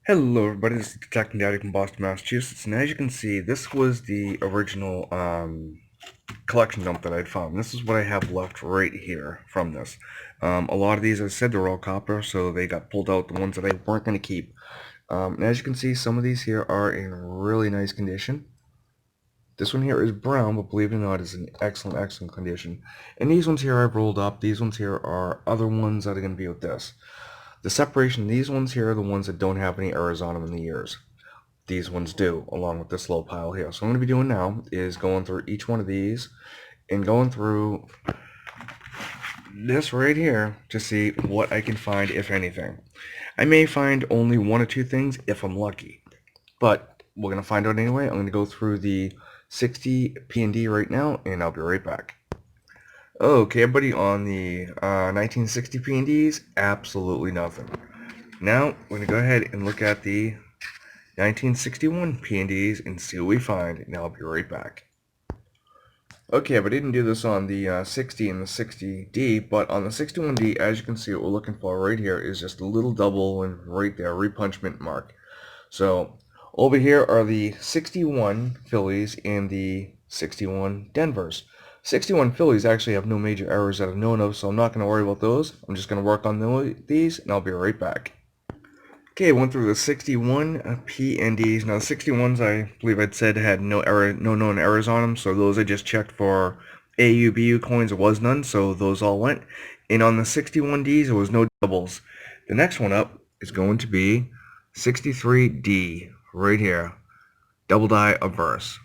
Hello everybody, this is Detective Daddy from Boston, Massachusetts, and as you can see, this was the original collection dump that I'd found. This is what I have left right here from this. A lot of these, as I said, they're all copper, so they got pulled out, the ones that I weren't going to keep. And as you can see, some of these here are in really nice condition. This one here is brown, but believe it or not, is in excellent, excellent condition. And these ones here I've rolled up. These ones here are other ones that are going to be with this. The separation, these ones here are the ones that don't have any errors on them in the years. These ones do, along with this little pile here. So what I'm going to be doing now is going through each one of these and going through this right here to see what I can find, if anything. I may find only one or two things if I'm lucky, but we're going to find out anyway. I'm going to go through the 60 P&D right now, and I'll be right back. Okay, everybody, on the 1960 P&Ds, absolutely nothing. Now, we're going to go ahead and look at the 1961 P&Ds and see what we find, and I'll be right back. Okay, but I didn't do this on the 60 and the 60D, but on the 61D, as you can see, what we're looking for right here is just a little double and right there, repunchment mark. So, over here are the 61 Phillies and the 61 Denvers. 61 Phillies actually have no major errors that I've known of, so I'm not going to worry about those. I'm just going to work on these, and I'll be right back. Okay, went through the 61 Pnds. Now the 61s, I believe I'd said had no known errors on them, so those I just checked for AU, BU coins. There was none, so those all went. And on the 61Ds, there was no doubles. The next one up is going to be 63D, right here. Double die averse.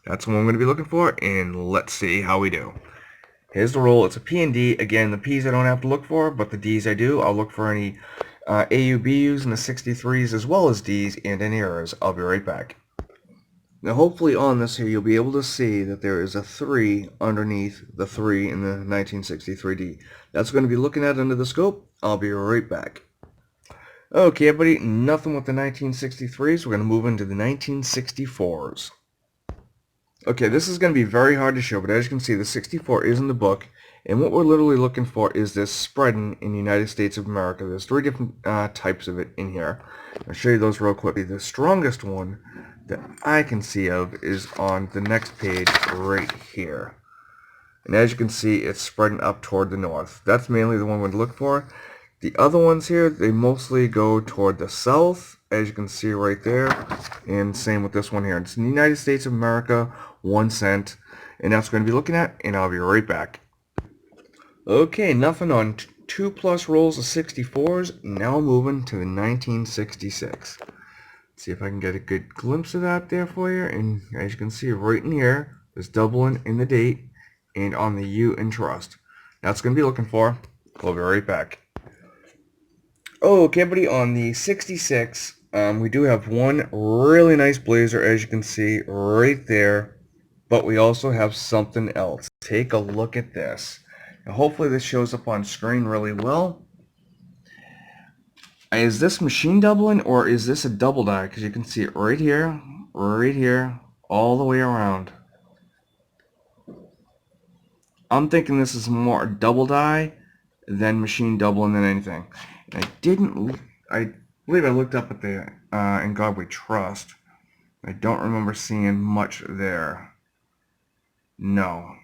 That's what I'm going to be looking for, and let's see how we do. Here's the roll. It's a P and D. Again, the P's I don't have to look for, but the D's I do. I'll look for any AU, BUs and the 63s as well as D's and any errors. I'll be right back. Now, hopefully on this here, you'll be able to see that there is a 3 underneath the 3 in the 1963D. That's going to be looking at under the scope. I'll be right back. Okay, everybody, nothing with the 1963s. We're going to move into the 1964s. Okay, this is going to be very hard to show, but as you can see, the 64 is in the book, and what we're literally looking for is this spreading in the United States of America. There's three different types of it in here. I'll show you those real quickly. The strongest one that I can see of is on the next page right here. And as you can see, it's spreading up toward the north. That's mainly the one we're looking for. The other ones here, they mostly go toward the south, as you can see right there. And same with this one here. It's in the United States of America, 1 cent. And that's what we're going to be looking at, and I'll be right back. Okay, nothing on 2+ rolls of 64s. Now moving to the 1966. Let's see if I can get a good glimpse of that there for you. And as you can see right in here, there's doubling in the date and on the U in trust. That's going to be looking for. We'll be right back. Okay, everybody, on the 66, we do have one really nice blazer, as you can see right there, but we also have something else. Take a look at this. Now, hopefully this shows up on screen really well. Is this machine doubling, or is this a double die? Because you can see it right here, all the way around. I'm thinking this is more double die than machine doubling than anything. And I believe I looked up at the In God We Trust. I don't remember seeing much there. No.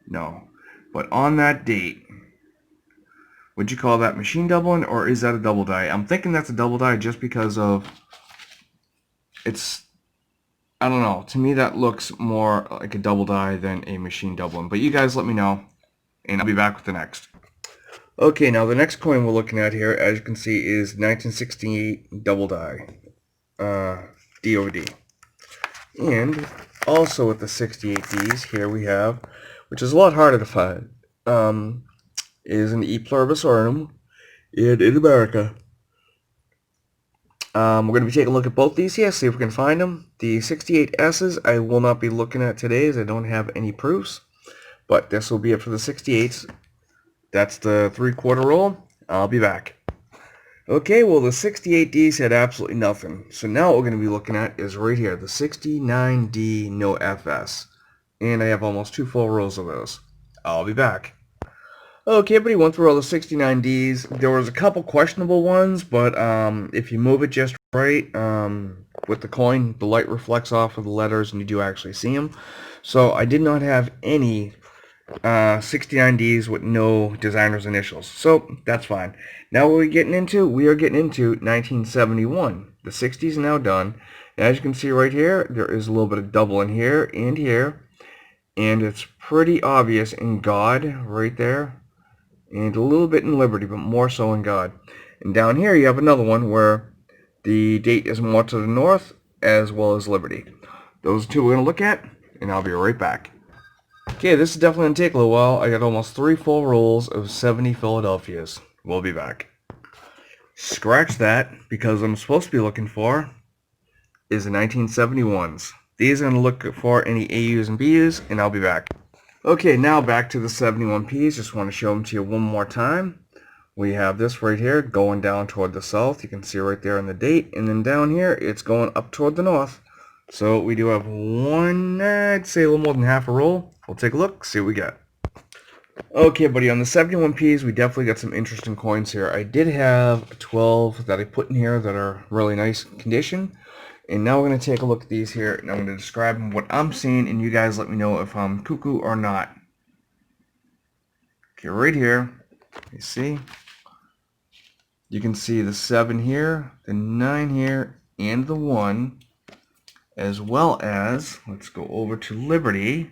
No. But on that date, would you call that machine doubling, or is that a double die? I'm thinking that's a double die just because of I don't know. To me, that looks more like a double die than a machine doubling. But you guys let me know, and I'll be back with the next. Okay, now the next coin we're looking at here, as you can see, is 1968 double die, DOD. And also with the 68Ds, here we have, which is a lot harder to find, is an E pluribus unum in America. We're going to be taking a look at both these here, see if we can find them. The 68S's I will not be looking at today as I don't have any proofs, but this will be it for the 68s. That's the 3/4 roll. I'll be back. Okay, well the 68Ds had absolutely nothing. So now what we're going to be looking at is right here, the 69D no FS. And I have almost 2 full rolls of those. I'll be back. Okay, but he went through all the 69Ds. There was a couple questionable ones, but if you move it just right, with the coin, the light reflects off of the letters and you do actually see them. So I did not have any 69Ds with no designer's initials. So that's fine. Now what are we getting into? We are getting into 1971. The 60s are now done. And as you can see right here, there is a little bit of double in here and here. And it's pretty obvious in God right there. And a little bit in Liberty, but more so in God. And down here you have another one where the date is more to the north as well as Liberty. Those two we're going to look at, and I'll be right back. Okay, this is definitely going to take a little while. I got almost 3 full rolls of 70 Philadelphias. We'll be back. Scratch that, because what I'm supposed to be looking for is the 1971s. These are going to look for any AUs and BUs, and I'll be back. Okay, now back to the 71Ps. Just want to show them to you one more time. We have this right here going down toward the south. You can see right there in the date. And then down here, it's going up toward the north. So we do have one, I'd say a little more than half a roll. We'll take a look, see what we got. Okay, buddy, on the 71Ps, we definitely got some interesting coins here. I did have 12 that I put in here that are really nice condition. And now we're going to take a look at these here, and I'm going to describe what I'm seeing, and you guys let me know if I'm cuckoo or not. Okay, right here, you see? You can see the 7 here, the 9 here, and the 1, as well as, let's go over to Liberty.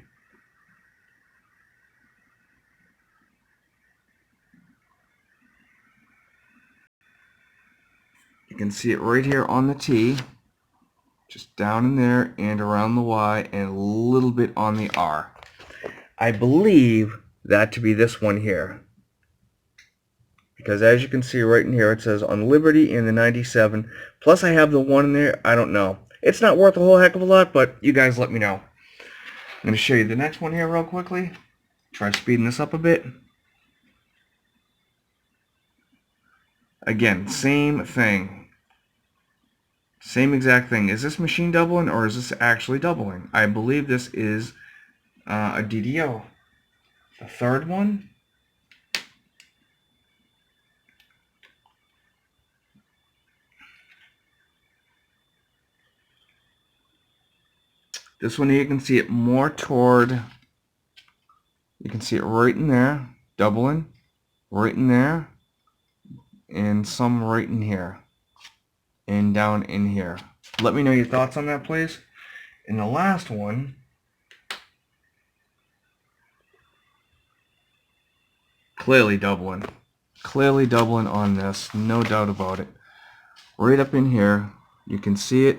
You can see it right here on the T, just down in there and around the Y, and a little bit on the R. I believe that to be this one here, because as you can see right in here, it says on Liberty in the 97, plus I have the 1 in there. I don't know. It's not worth a whole heck of a lot, but you guys let me know. I'm going to show you the next one here real quickly. Try speeding this up a bit. Again, same thing. Same exact thing. Is this machine doubling or is this actually doubling? I believe this is a DDO. The third one. This one here, you can see it more toward, you can see it right in there, doubling, right in there, and some right in here, and down in here. Let me know your thoughts on that, please. And the last one, clearly doubling on this, no doubt about it. Right up in here, you can see it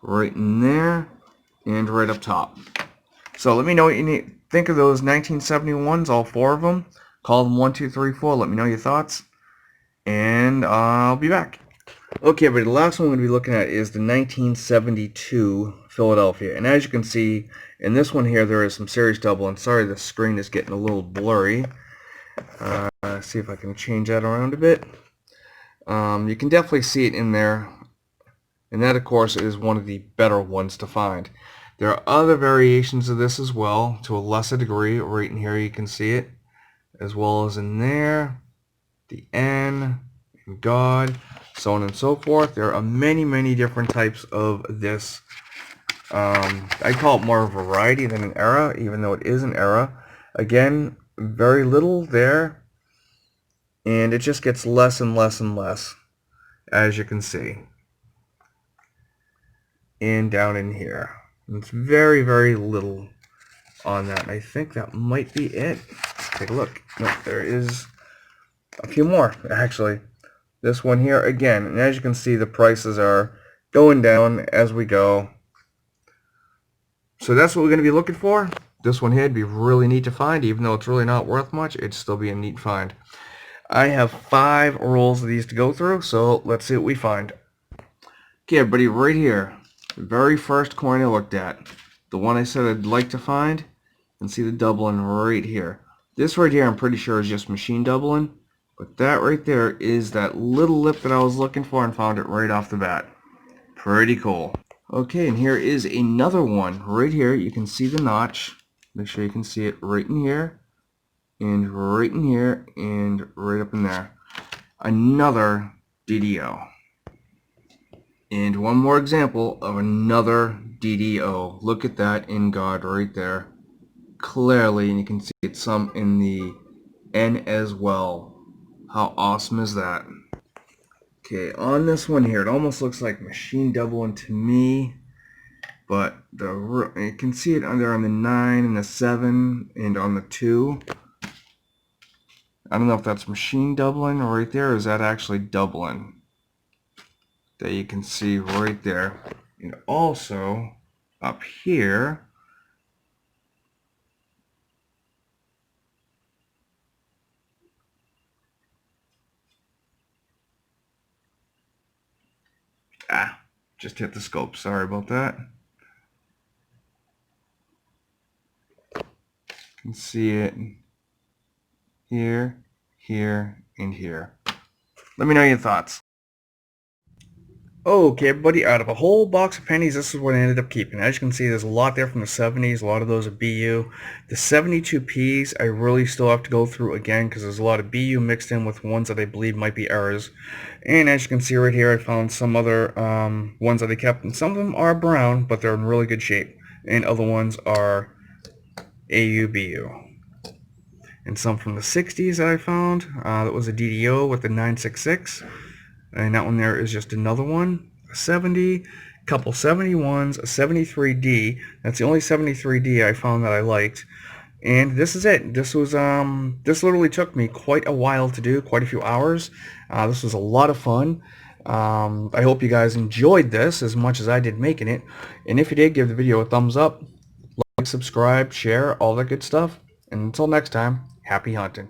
right in there and right up top. So let me know what you think of those 1971s, all 4 of them. Call them 1, 2, 3, 4. Let me know your thoughts, and I'll be back. Okay, but the last one we're going to be looking at is the 1972 Philadelphia. And as you can see, in this one here, there is some serious doubling. Sorry, the screen is getting a little blurry. See if I can change that around a bit. You can definitely see it in there. And that, of course, is one of the better ones to find. There are other variations of this as well, to a lesser degree. Right in here you can see it, as well as in there, the N, and God, so on and so forth. There are many, many different types of this. I call it more a variety than an era, even though it is an era. Again, very little there, and it just gets less and less and less, as you can see. And down in here. It's very, very little on that. I think that might be it. Let's take a look. Nope, there is a few more, actually. This one here, again, and as you can see, the prices are going down as we go. So that's what we're going to be looking for. This one here would be really neat to find, even though it's really not worth much. It'd still be a neat find. I have 5 rolls of these to go through, so let's see what we find. Okay, everybody, right here. The very first coin I looked at, the one I said I'd like to find, and see the doubling right here. This right here I'm pretty sure is just machine doubling, but that right there is that little lip that I was looking for, and found it right off the bat. Pretty cool. Okay, and here is another one. Right here you can see the notch. Make sure you can see it right in here and right in here, and right up in there. Another DDO. And one more example of another DDO. Look at that in God right there. Clearly, and you can see it's some in the N as well. How awesome is that? Okay, on this one here, it almost looks like machine doubling to me. But you can see it under on the 9 and the 7 and on the 2. I don't know if that's machine doubling right there, or is that actually doubling? That you can see right there. And also up here, just hit the scope. Sorry about that. You can see it here, here, and here. Let me know your thoughts. Okay, everybody, out of a whole box of pennies, this is what I ended up keeping. As you can see, there's a lot there from the 70s. A lot of those are BU. The 72 Ps, I really still have to go through again because there's a lot of BU mixed in with ones that I believe might be errors. And as you can see right here, I found some other ones that I kept. And some of them are brown, but they're in really good shape. And other ones are AU, BU. And some from the 60s that I found. That was a DDO with the 966. And that one there is just another one. A 70, couple 71s, a 73D. That's the only 73D I found that I liked. And this is it. This was this literally took me quite a while to do, quite a few hours. This was a lot of fun. I hope you guys enjoyed this as much as I did making it. And if you did, give the video a thumbs up, like, subscribe, share, all that good stuff. And until next time, happy hunting.